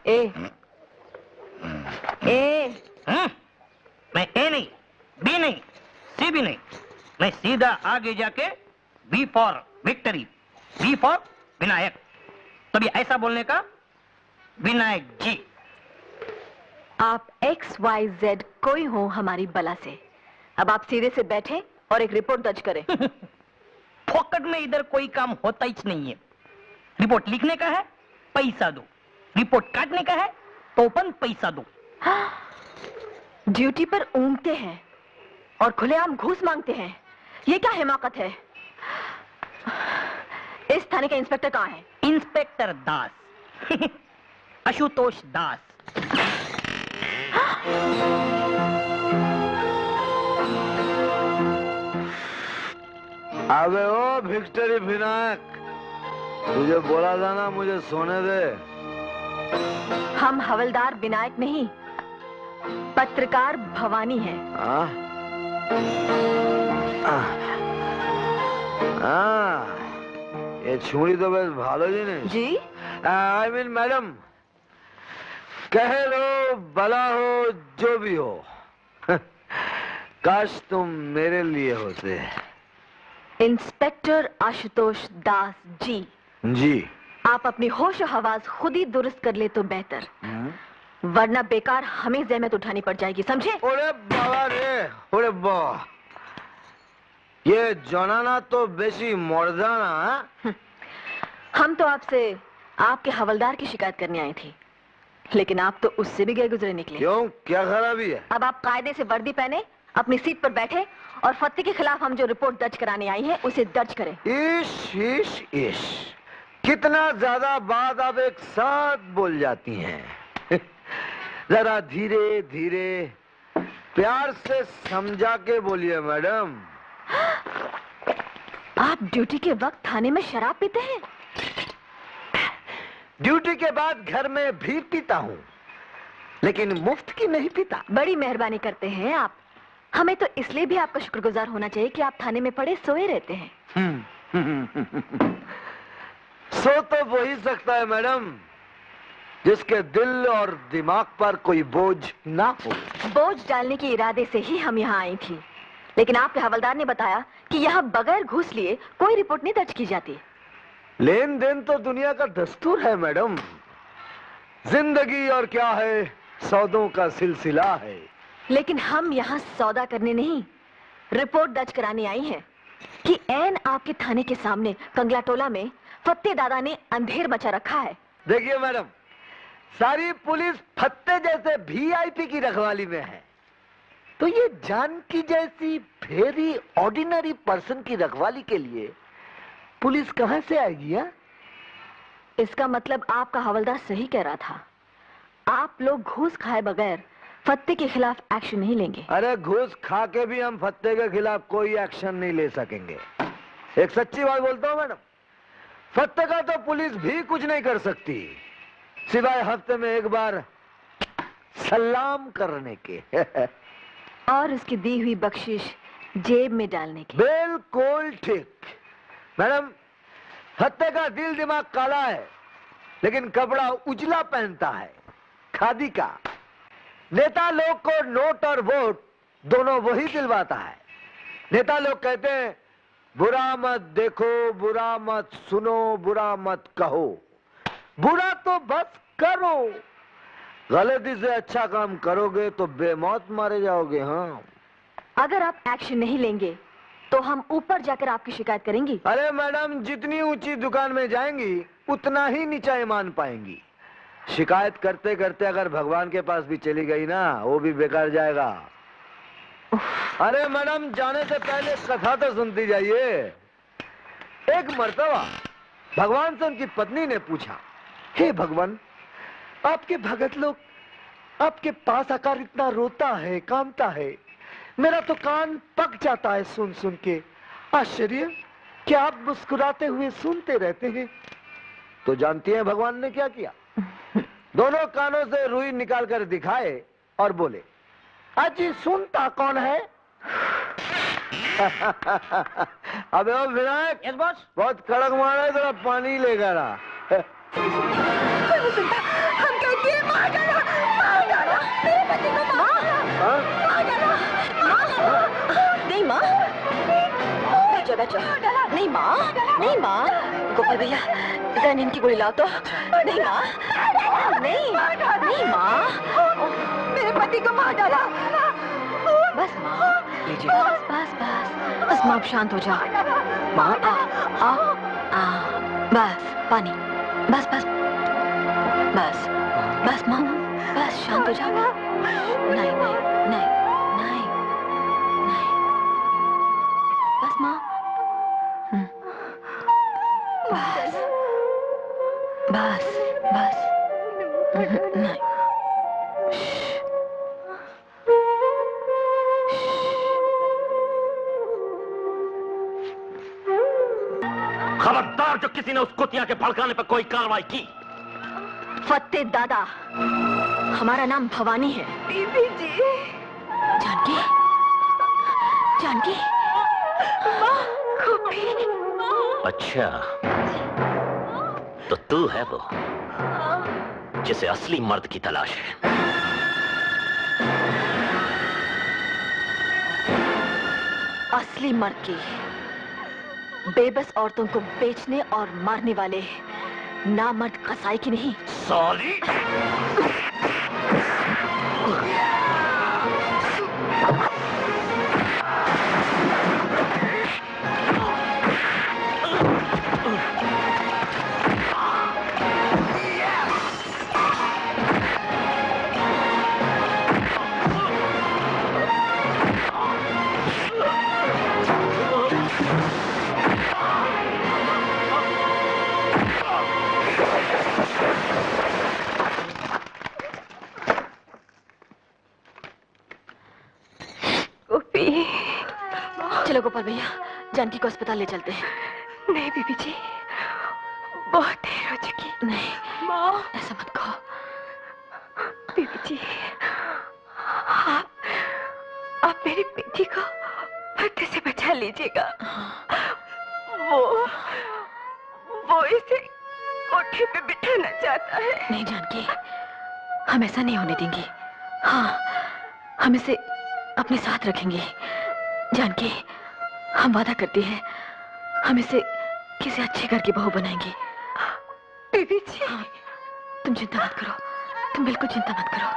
ए ए मैं ए नहीं, बी नहीं, सी भी नहीं, मैं सीधा आगे जाके B for victory, B for Vinayak. तभी ऐसा बोलने का, विनायक जी। आप XYZ कोई हो हमारी बला से। अब आप सीधे से बैठे और एक रिपोर्ट दर्ज करें। फोकट में इधर कोई काम होता ही नहीं है। रिपोर्ट लिखने का है, पैसा दो। रिपोर्ट काटने का है, तो अपन पैसा दो। ड्यूटी पर ऊँघते हैं और खुलेआम घूस मांगते हैं, ये क्या हिमाकत है? इस थाने का इंस्पेक्टर कहाँ है? इंस्पेक्टर दास। आशुतोष दास। अबे ओ विक्ट्री विनायक, तुझे बोला था ना मुझे सोने दे। हम हवलदार विनायक नहीं, पत्रकार भवानी है। ये छुरी तो बस भालो जी ने जी। आई मीन मैडम, कह लो भला हो जो भी हो, काश तुम मेरे लिए होते। इंस्पेक्टर आशुतोष दास जी। जी। आप अपनी होश और हवास खुद ही दुरुस्त कर ले तो बेहतर, वरना बेकार हमें जहमत उठानी पड़ जाएगी, समझे? ओरे बाबा रे, ओरे बाबा, ये जनाना तो बेसी मर्दाना। हम तो आपसे आपके हवलदार की शिकायत करने आई थी, लेकिन आप तो उससे भी गए गुजरे निकले। क्यों, क्या खराबी है? अब आप कायदे से वर्दी पहने, अपनी सीट पर बैठे और फत्ते के खिलाफ हम जो रिपोर्ट दर्ज कराने आई है उसे दर्ज करें। इश इश इश, कितना ज्यादा बात आप एक साथ बोल जाती हैं। जरा धीरे धीरे प्यार से समझा के बोलिए मैडम। आप ड्यूटी के वक्त थाने में शराब पीते हैं? ड्यूटी के बाद घर में भी पीता हूँ, लेकिन मुफ्त की नहीं पीता। बड़ी मेहरबानी करते हैं आप। हमें तो इसलिए भी आपका शुक्रगुजार होना चाहिए कि आप थाने में पड़े सोए रहते हैं। सो तो वो ही सकता है मैडम जिसके दिल और दिमाग पर कोई बोझ ना हो। बोझ डालने के इरादे से ही हम यहाँ आई थी, लेकिन आपके हवलदार ने बताया कि यहाँ बगैर घूस लिए कोई रिपोर्ट नहीं दर्ज की जाती। लेन देन तो दुनिया का दस्तूर है मैडम। जिंदगी और क्या है, सौदों का सिलसिला है। लेकिन हम यहाँ सौदा करने नहीं, रिपोर्ट दर्ज कराने आई हैं कि ऐन आपके थाने के सामने कंगलाटोला में फत्ते दादा ने अंधेर मचा रखा है। देखिए मैडम, सारी पुलिस फत्ते जैसे VIP की रखवाली में है, तो ये जानकी जैसी वेरी ऑर्डिनरी पर्सन की रखवाली के लिए पुलिस कहां से आएगी? है? इसका मतलब आपका हवलदार सही कह रहा था, आप लोग घूस खाए बगैर फत्ते के खिलाफ एक्शन नहीं लेंगे। अरे घूस खा के भी हम फत्ते के खिलाफ कोई एक्शन नहीं ले सकेंगे। एक सच्ची बात बोलता हूँ मैडम, फत्ते का तो पुलिस भी कुछ नहीं कर सकती, सिवाय हफ्ते में एक बार सलाम करने के। और उसकी दी हुई बख्शिश जेब में डालने की। बिल्कुल ठीक मैडम, फत्ते का दिल दिमाग काला है, लेकिन कपड़ा उजला पहनता है, खादी का। नेता लोग को नोट और वोट दोनों वही दिलवाता है। नेता लोग कहते हैं बुरा मत देखो, बुरा मत सुनो, बुरा मत कहो, बुरा तो बस करो। गलती से अच्छा काम करोगे तो बेमौत मारे जाओगे। हाँ, अगर आप एक्शन नहीं लेंगे तो हम ऊपर जाकर आपकी शिकायत करेंगी। अरे मैडम, जितनी ऊंची दुकान में जाएंगी उतना ही नीचा ईमान पाएंगी। शिकायत करते करते अगर भगवान के पास भी चली गई ना, वो भी बेकार जाएगा। अरे मैडम, जाने से पहले कथा तो सुनती जाइए। एक मर्तबा भगवान से उनकी पत्नी ने पूछा, हे भगवान, आपके भगत लोग आपके पास आकर इतना रोता है, कांपता है, मेरा तो कान पक जाता है सुन सुन के। आश्चर्य, क्या आप मुस्कुराते हुए सुनते रहते हैं? तो जानती हैं भगवान ने क्या किया? दोनों कानों से रुई निकाल कर दिखाए और बोले, अजी सुनता कौन है? अबे ओ विनायक, यस बॉस। बहुत कड़क मारा है, थोड़ा पानी लेकर आ। हम कहते हैं नहीं माँ, बैठो बैठो। नहीं माँ, नहीं माँ। गोपाल भैया जरा नींद की गोली लाओ तो। नहीं माँ, नहीं नहीं माँ, मेरे पति को मार डाला। बस माँ, लीजिए। बस बस बस बस माँ, शांत हो जाओ। माँ आ बस पानी, बस बस बस बस माँ, बस शांत हो जाओ। नहीं नहीं नहीं नहीं नहीं, बस माँ। बस बस बस नहीं। खबरदार जो किसी ने उस कुतिया के भड़काने पर कोई कार्रवाई की। फत्ते दादा, हमारा नाम भवानी है। बीबी जी। जानकी, जानकी, अच्छा, तो तू है वो जिसे असली मर्द की तलाश है। असली मर्द की, बेबस औरतों को बेचने और मारने वाले नामर्द कसाई की नहीं। साली! चलो गोपाल भैया, जानकी को अस्पताल ले चलते हैं। नहीं बीबी जी, बहुत देर हो चुकी। नहीं माँ, ऐसा मत कहो। बीबी जी, आप मेरी बेटी को फत्ते से बचा लीजिएगा। वो इसे कोठे पे बिठाना चाहता है। नहीं जानकी, हम ऐसा नहीं होने देंगे। हाँ, हम इसे अपने साथ रखेंगे। जानकी, हम वादा करते हैं, हम इसे किसी अच्छे घर की बहू बनाएंगे। बीबी जी। हाँ, तुम चिंता मत करो, तुम बिल्कुल चिंता मत करो।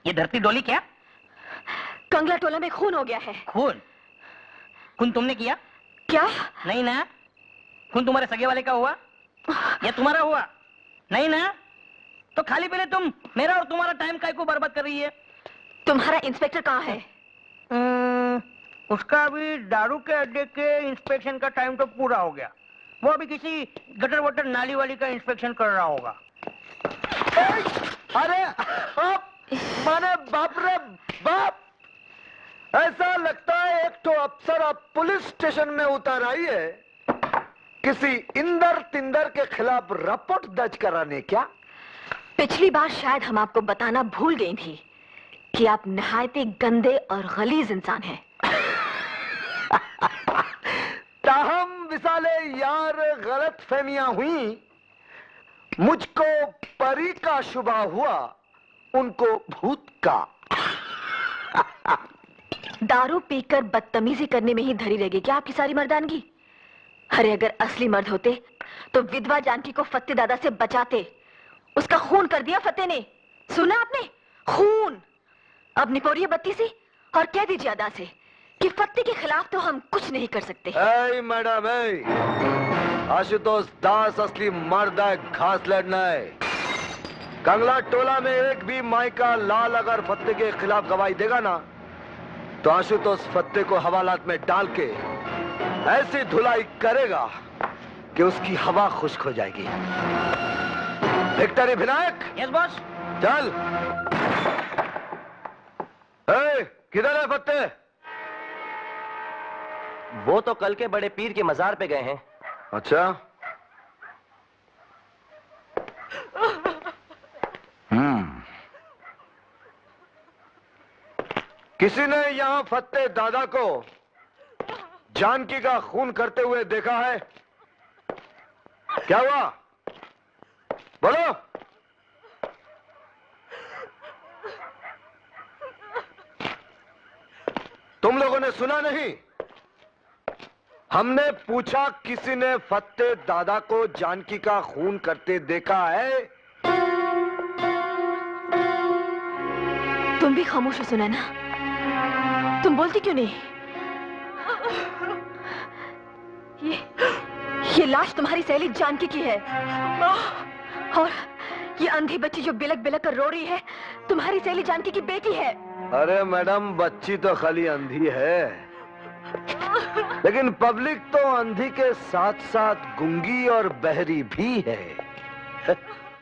ये धरती डोली क्या? कंगला टोला में खून हो गया है। खून? खून तुमने किया? क्या? नहीं ना। खून तुम्हारे सगे वाले का हुआ या तुम्हारा हुआ? नहीं ना। तो खाली पहले तुम मेरा और तुम्हारा टाइम काय को बर्बाद कर रही है? तुम्हारा इंस्पेक्टर कहाँ है? उसका अभी दारू के अड्डे के इंस्पेक्शन का टाइम तो पूरा हो गया। वो अभी किसी गटर वटर नाली वाली का इंस्पेक्शन कर रहा होगा। अरे माने बाप रे बाप, ऐसा लगता है एक तो अफसर अब पुलिस स्टेशन में उतर आई है किसी इंदर तिंदर के खिलाफ रिपोर्ट दर्ज कराने। क्या? पिछली बार शायद हम आपको बताना भूल गई थी कि आप नहायत गंदे और गलीज इंसान हैं। ताहम विसाले यार गलत फहमियां हुई, मुझको परी का शुबा हुआ, उनको भूत का। दारू पीकर बदतमीजी करने में ही धरी रहेगी क्या आपकी सारी मर्दानगी? अरे अगर असली मर्द होते तो विधवा जानकी को फत्ते दादा से बचाते। उसका खून कर दिया फत्ते ने, सुना आपने? खून। अब निपोरिए बत्ती से और कह दीजिए अदा से कि फत्ते के खिलाफ तो हम कुछ नहीं कर सकते। मैडम, आशुतोष दास असली मर्द है, घास लड़ना है। कंगला टोला में एक भी माई का लाल अगर फत्ते के खिलाफ गवाही देगा ना, तो आशुतोष फत्ते को हवालात में डाल के ऐसी धुलाई करेगा कि उसकी हवा खुश्क हो जाएगी। विक्टरी विनायक। Yes boss. चल। किधर है फत्ते? वो तो कल के बड़े पीर के मजार पे गए हैं। अच्छा। किसी ने यहां फत्ते दादा को जानकी का खून करते हुए देखा है? क्या हुआ? बोलो। तुम लोगों ने सुना नहीं? हमने पूछा किसी ने फत्ते दादा को जानकी का खून करते देखा है? तुम भी खामोश हो सुनैना, तुम बोलती क्यों नहीं? ये लाश तुम्हारी सहेली जानकी की है, और ये अंधी बच्ची जो बिलक बिलक कर रो रही है तुम्हारी सहेली जानकी की बेटी है। अरे मैडम, बच्ची तो खाली अंधी है, लेकिन पब्लिक तो अंधी के साथ साथ गूंगी और बहरी भी है।